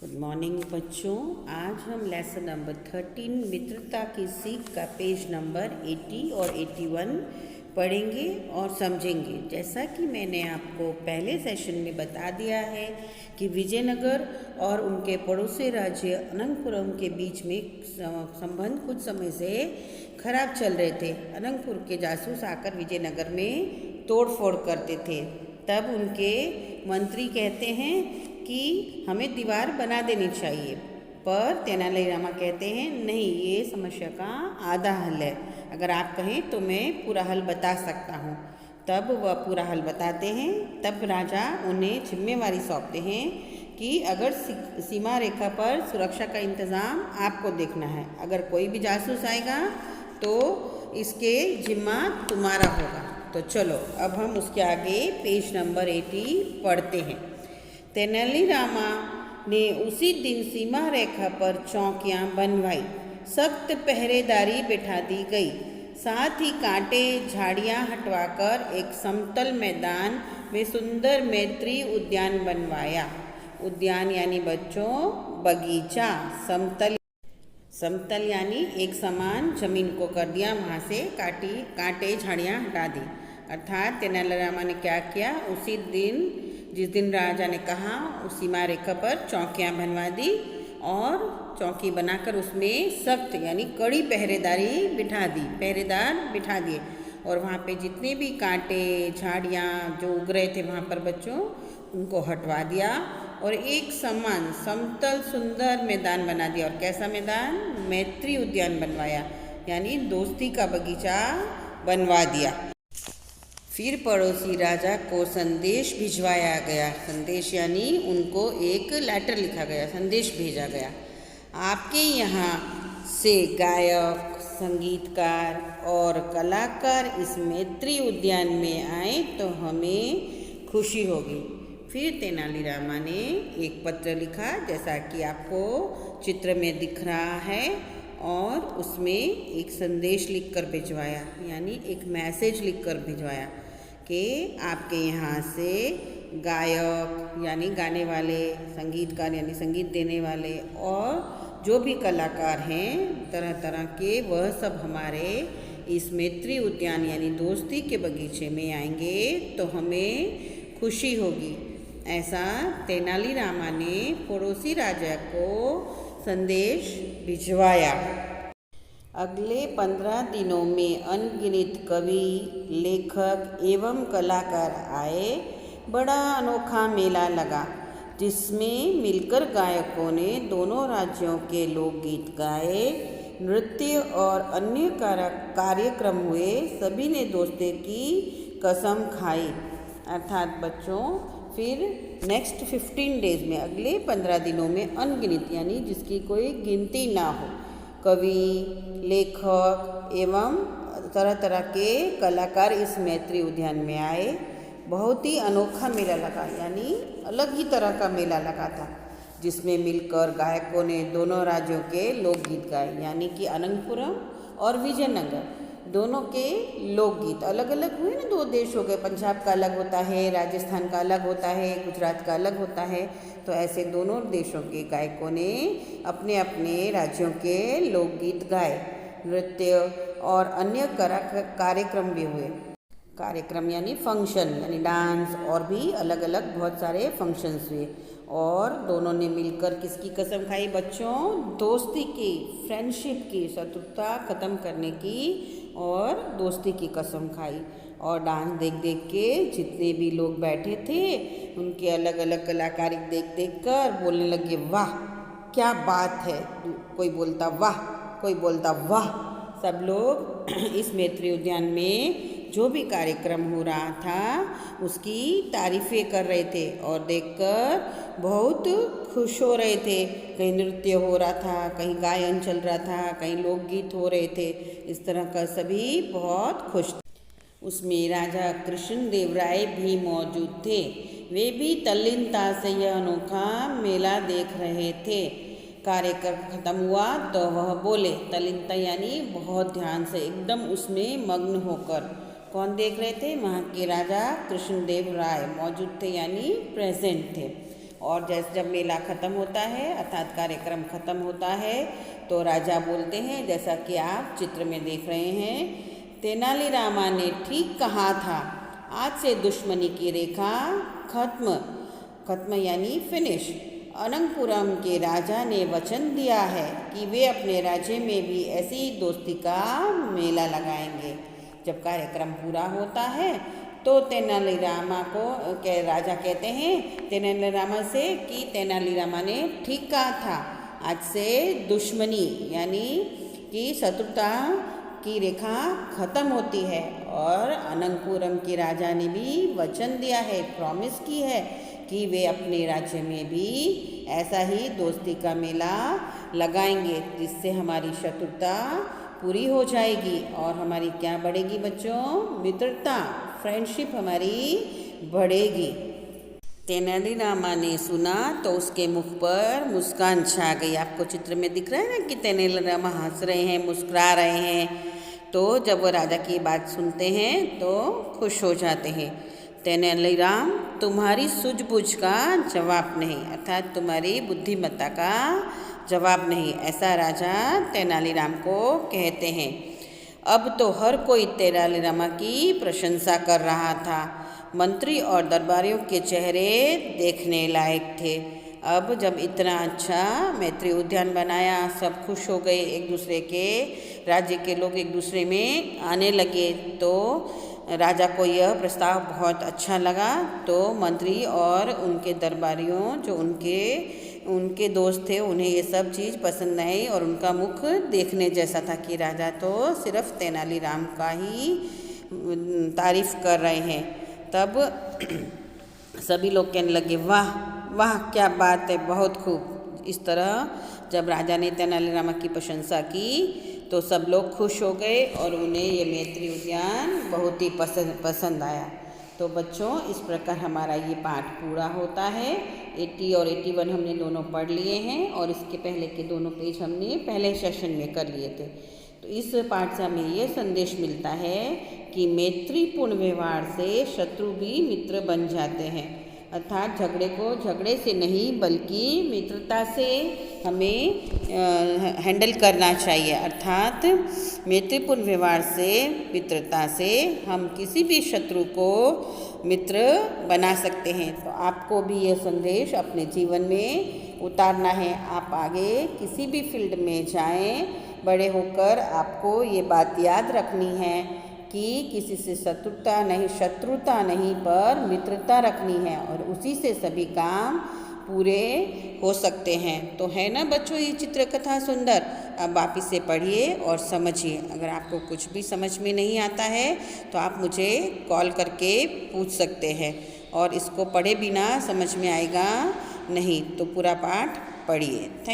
Good morning बच्चों। आज हम लेसन नंबर 13 मित्रता की सीख का पेज नंबर 80 और 81 पढ़ेंगे और समझेंगे। जैसा कि मैंने आपको पहले सेशन में बता दिया है कि विजयनगर और उनके पड़ोसी राज्य अनंतपुरम के बीच में संबंध कुछ समय से खराब चल रहे थे। अनंतपुर के जासूस आकर विजयनगर में तोड़फोड़ करते थे। तब उनके मंत्री कहते हैं कि हमें दीवार बना देनी चाहिए, पर तेनालीरामा कहते हैं नहीं, ये समस्या का आधा हल है। अगर आप कहें तो मैं पूरा हल बता सकता हूँ। तब वह पूरा हल बताते हैं। तब राजा उन्हें जिम्मेवारी सौंपते हैं कि अगर सीमा रेखा पर सुरक्षा का इंतज़ाम आपको देखना है। अगर कोई भी जासूस आएगा तो इसके जिम्मा तुम्हारा होगा। तो चलो अब हम उसके आगे पेज नंबर 80 पढ़ते हैं। तेनालीरामा ने उसी दिन सीमा रेखा पर चौकियां बनवाई, सख्त पहरेदारी बिठा दी गई, साथ ही कांटे झाड़ियां हटवाकर एक समतल मैदान में सुंदर मैत्री उद्यान बनवाया। उद्यान यानी बच्चों बगीचा, समतल यानी एक समान जमीन को कर दिया, वहाँ से कांटे झाड़ियाँ हटा दी। अर्थात तेनालीरामा ने क्या किया, उसी दिन जिस दिन राजा ने कहा उस सीमा रेखा पर चौकियाँ बनवा दी और चौकी बनाकर उसमें सख्त यानी कड़ी पहरेदारी बिठा दी, पहरेदार बिठा दिए। और वहाँ पे जितने भी कांटे झाड़ियाँ जो उग रहे थे वहाँ पर बच्चों उनको हटवा दिया और एक समान समतल सुंदर मैदान बना दिया। और कैसा मैदान? मैत्री उद्यान बनवाया, यानी दोस्ती का बगीचा बनवा दिया। फिर पड़ोसी राजा को संदेश भिजवाया गया। संदेश यानी उनको एक लेटर लिखा गया, संदेश भेजा गया। आपके यहाँ से गायक, संगीतकार और कलाकार इस मैत्री उद्यान में आए तो हमें खुशी होगी। फिर तेनालीरामा ने एक पत्र लिखा, जैसा कि आपको चित्र में दिख रहा है, और उसमें एक संदेश लिखकर भिजवाया, यानी एक मैसेज लिखकर भिजवाया कि आपके यहाँ से गायक यानी गाने वाले, संगीतकार यानी संगीत देने वाले, और जो भी कलाकार हैं तरह तरह के, वह सब हमारे इस मैत्री उद्यान यानी दोस्ती के बगीचे में आएंगे तो हमें खुशी होगी। ऐसा तेनालीरामा ने पड़ोसी राजा को संदेश भिजवाया। अगले 15 दिनों में अनगिनत कवि, लेखक एवं कलाकार आए। बड़ा अनोखा मेला लगा, जिसमें मिलकर गायकों ने दोनों राज्यों के लोकगीत गाए, नृत्य और अन्य कार्यक्रम हुए। सभी ने दोस्ती की कसम खाई। अर्थात बच्चों फिर नेक्स्ट 15 डेज में, अगले 15 दिनों में अनगिनत यानी जिसकी कोई गिनती ना हो, कवि, लेखक एवं तरह तरह के कलाकार इस मैत्री उद्यान में आए। बहुत ही अनोखा मेला लगा, यानी अलग ही तरह का मेला लगा था, जिसमें मिलकर गायकों ने दोनों राज्यों के लोकगीत गाए, यानी कि अनंतपुरम और विजयनगर दोनों के लोकगीत अलग अलग हुए ना। दो देश हो गए, पंजाब का अलग होता है, राजस्थान का अलग होता है, गुजरात का अलग होता है। तो ऐसे दोनों देशों के गायकों ने अपने अपने राज्यों के लोकगीत गाए, नृत्य और अन्य कार्यक्रम भी हुए। कार्यक्रम यानी फंक्शन, यानी डांस, और भी अलग अलग बहुत सारे फंक्शंस हुए। और दोनों ने मिलकर किसकी कसम खाई बच्चों? दोस्ती की, फ्रेंडशिप की, शत्रुता ख़त्म करने की और दोस्ती की कसम खाई। और डांस देख देख के जितने भी लोग बैठे थे उनके अलग अलग कलाकारी देख देख कर बोलने लगे, वाह क्या बात है। कोई बोलता वाह, कोई बोलता वाह। सब लोग इस मैत्री उद्यान में जो भी कार्यक्रम हो रहा था उसकी तारीफ़ें कर रहे थे और देखकर बहुत खुश हो रहे थे। कहीं नृत्य हो रहा था, कहीं गायन चल रहा था, कहीं लोकगीत हो रहे थे। इस तरह का सभी बहुत खुश थे। उसमें राजा कृष्णदेव राय भी मौजूद थे। वे भी तल्लीनता से यह अनोखा मेला देख रहे थे। कार्यक्रम खत्म हुआ तो वह बोले, तल्लीनता यानी बहुत ध्यान से, एकदम उसमें मग्न होकर। कौन देख रहे थे? वहाँ के राजा कृष्णदेव राय मौजूद थे, यानी प्रेजेंट थे। और जैसे जब मेला ख़त्म होता है अर्थात कार्यक्रम ख़त्म होता है तो राजा बोलते हैं, जैसा कि आप चित्र में देख रहे हैं, तेनालीरामा ने ठीक कहा था, आज से दुश्मनी की रेखा खत्म यानी फिनिश। अनंतपुरम के राजा ने वचन दिया है कि वे अपने राज्य में भी ऐसी ही दोस्ती का मेला लगाएंगे। जब कार्यक्रम पूरा होता है तो तेनालीरामा को राजा कहते हैं तेनालीरामा से कि तेनालीरामा ने ठीक कहा था, आज से दुश्मनी यानी कि शत्रुता की रेखा ख़त्म होती है। और अनंतपुरम के राजा ने भी वचन दिया है, प्रॉमिस की है कि वे अपने राज्य में भी ऐसा ही दोस्ती का मेला लगाएंगे, जिससे हमारी शत्रुता पूरी हो जाएगी और हमारी क्या बढ़ेगी बच्चों, मित्रता, फ्रेंडशिप हमारी बढ़ेगी। तेनालीरामा ने सुना तो उसके मुख पर मुस्कान छा गई। आपको चित्र में दिख रहा है ना कि तेनालीरामा हंस रहे हैं, मुस्कुरा रहे हैं। तो जब वो राजा की बात सुनते हैं तो खुश हो जाते हैं। तेनालीराम तुम्हारी सूझबूझ का जवाब नहीं, अर्थात तुम्हारी बुद्धिमत्ता का जवाब नहीं, ऐसा राजा तेनालीराम को कहते हैं। अब तो हर कोई तेनालीरामा की प्रशंसा कर रहा था। मंत्री और दरबारियों के चेहरे देखने लायक थे। अब जब इतना अच्छा मैत्री उद्यान बनाया, सब खुश हो गए, एक दूसरे के राज्य के लोग एक दूसरे में आने लगे, तो राजा को यह प्रस्ताव बहुत अच्छा लगा। तो मंत्री और उनके दरबारियों जो उनके दोस्त थे, उन्हें ये सब चीज़ पसंद आई और उनका मुख देखने जैसा था कि राजा तो सिर्फ तेनालीराम का ही तारीफ कर रहे हैं। तब सभी लोग कहने लगे, वाह वाह क्या बात है, बहुत खूब। इस तरह जब राजा ने तेनालीरामा की प्रशंसा की तो सब लोग खुश हो गए और उन्हें ये मैत्री उद्यान बहुत ही पसंद आया। तो बच्चों, इस प्रकार हमारा ये पाठ पूरा होता है। 80 और 81 हमने दोनों पढ़ लिए हैं और इसके पहले के दोनों पेज हमने पहले सेशन में कर लिए थे। तो इस पाठ से हमें ये संदेश मिलता है कि मैत्रीपूर्ण व्यवहार से शत्रु भी मित्र बन जाते हैं, अर्थात झगड़े को झगड़े से नहीं बल्कि मित्रता से हमें हैंडल करना चाहिए। अर्थात मैत्रीपूर्ण व्यवहार से, मित्रता से हम किसी भी शत्रु को मित्र बना सकते हैं। तो आपको भी यह संदेश अपने जीवन में उतारना है। आप आगे किसी भी फील्ड में जाएं, बड़े होकर आपको ये बात याद रखनी है कि किसी से शत्रुता नहीं पर मित्रता रखनी है और उसी से सभी काम पूरे हो सकते हैं। तो है ना बच्चों ये चित्रकथा सुंदर? अब आप इसे पढ़िए और समझिए। अगर आपको कुछ भी समझ में नहीं आता है तो आप मुझे कॉल करके पूछ सकते हैं, और इसको पढ़े बिना समझ में आएगा नहीं, तो पूरा पाठ पढ़िए। थैंक